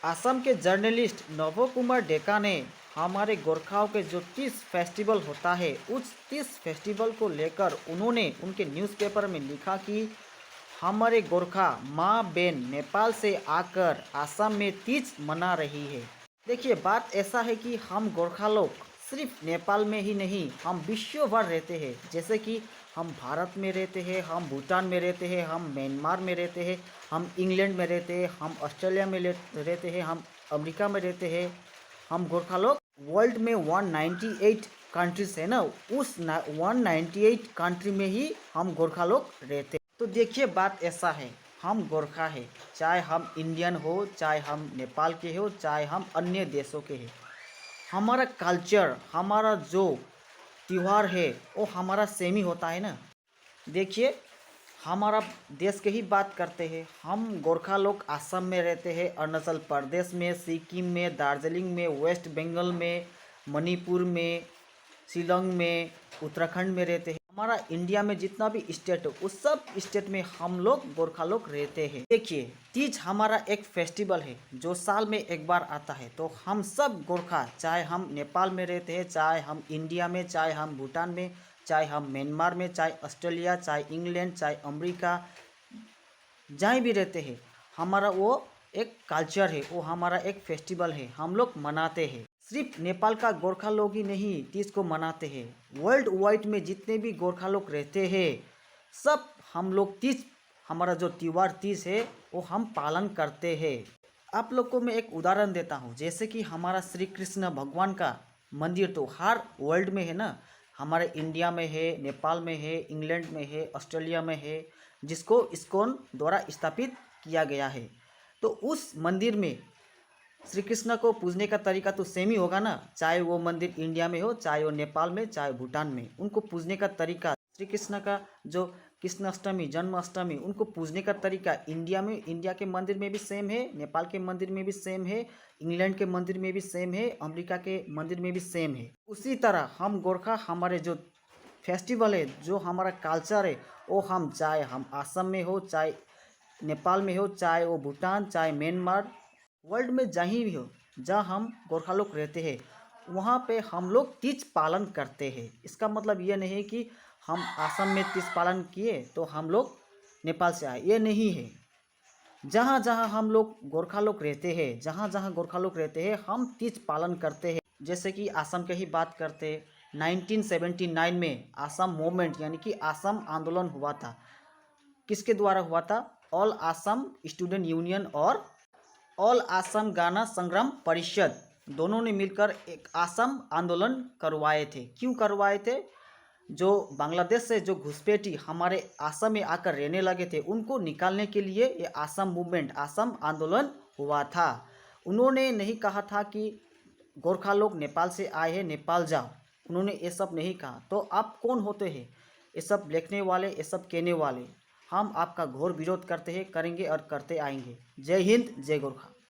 असम के जर्नलिस्ट नवो कुमार डेका ने हमारे गोरखाओं के जो 30 फेस्टिवल होता है उस 30 फेस्टिवल को लेकर उन्होंने उनके न्यूज़पेपर में लिखा कि हमारे गोरखा माँ बहन नेपाल से आकर असम में तीज मना रही है। देखिए बात ऐसा है कि हम गोरखा लोग सिर्फ नेपाल में ही नहीं, हम विश्व भर रहते हैं। जैसे कि हम भारत में रहते हैं, हम भूटान में रहते हैं, हम म्यांमार में रहते हैं, हम इंग्लैंड में रहते हैं, हम ऑस्ट्रेलिया में रहते हैं, हम अमेरिका में रहते हैं। हम गोरखा लोग वर्ल्ड में 198 कंट्रीज है ना, उस 198 कंट्री में ही हम गोरखा लोग रहते हैं। तो देखिए बात ऐसा है, हम गोरखा है, चाहे हम इंडियन हो, चाहे हम नेपाल के हो, चाहे हम अन्य देशों के हैं, हमारा कल्चर, हमारा जो त्यौहार है वो हमारा सेम ही होता है ना। देखिए हमारा देश के ही बात करते हैं, हम गोरखा लोग असम में रहते हैं, अरुणाचल प्रदेश में, सिक्किम में, दार्जिलिंग में, वेस्ट बंगाल में, मणिपुर में, शिलोंग में, उत्तराखंड में रहते हैं। हमारा इंडिया में जितना भी स्टेट है उस सब स्टेट में हम लोग गोरखा लोग रहते हैं। देखिए तीज हमारा एक फेस्टिवल है जो साल में एक बार आता है। तो हम सब गोरखा, चाहे हम नेपाल में रहते हैं, चाहे हम इंडिया में, चाहे हम भूटान में, चाहे हम म्यांमार में, चाहे ऑस्ट्रेलिया, चाहे इंग्लैंड, चाहे अमेरिका, जहाँ भी रहते हैं, हमारा वो एक कल्चर है, वो हमारा एक फेस्टिवल है, हम लोग मनाते हैं। सिर्फ नेपाल का गोरखा लोग ही नहीं तीज को मनाते हैं, वर्ल्ड वाइड में जितने भी गोरखा लोग रहते हैं सब हम लोग तीज, हमारा जो त्यौहार तीज है वो हम पालन करते हैं। आप लोग को मैं एक उदाहरण देता हूँ, जैसे कि हमारा श्री कृष्ण भगवान का मंदिर तो हर वर्ल्ड में है ना, हमारे इंडिया में है, नेपाल में है, इंग्लैंड में है, ऑस्ट्रेलिया में है, जिसको इस्कॉन द्वारा स्थापित किया गया है। तो उस मंदिर में श्री कृष्ण को पूजने का तरीका तो सेम ही होगा ना, चाहे वो मंदिर इंडिया में हो, चाहे वो नेपाल में, चाहे भूटान में, उनको पूजने का तरीका, श्री कृष्ण का जो कृष्णाष्टमी, जन्माष्टमी, उनको पूजने का तरीका इंडिया में, इंडिया के मंदिर में भी सेम है, नेपाल के मंदिर में भी सेम है, इंग्लैंड के मंदिर में भी सेम है, अमेरिका के मंदिर में भी सेम है। उसी तरह हम गोरखा, हमारे जो फेस्टिवल है, जो हमारा कल्चर है, वो हम चाहे हम असम में हो, चाहे नेपाल में हो, चाहे वो भूटान, चाहे म्यांमार, वर्ल्ड में जहाँ भी हो, जहाँ हम गोरखा लोग रहते हैं वहाँ पे हम लोग तीज पालन करते हैं। इसका मतलब ये नहीं है कि हम असम में तीज पालन किए तो हम लोग नेपाल से आए, ये नहीं है। जहाँ जहाँ हम लोग गोरखा लोग रहते हैं, जहाँ जहाँ गोरखा लोग रहते हैं हम तीज पालन करते हैं। जैसे कि असम की ही बात करते हैं, 1979 में असम मूवमेंट यानी कि असम आंदोलन हुआ था। किसके द्वारा हुआ था? ऑल असम स्टूडेंट यूनियन और ऑल असम गण संग्राम परिषद, दोनों ने मिलकर एक असम आंदोलन करवाए थे। क्यों करवाए थे? जो बांग्लादेश से जो घुसपैठी हमारे असम में आकर रहने लगे थे उनको निकालने के लिए ये असम मूवमेंट, असम आंदोलन हुआ था। उन्होंने नहीं कहा था कि गोरखा लोग नेपाल से आए हैं, नेपाल जाओ, उन्होंने ये सब नहीं कहा। तो आप कौन होते हैं ये सब लिखने वाले, ये सब कहने वाले? हम आपका घोर विरोध करते हैं, करेंगे और करते आएंगे। जय हिंद, जय गोरखा।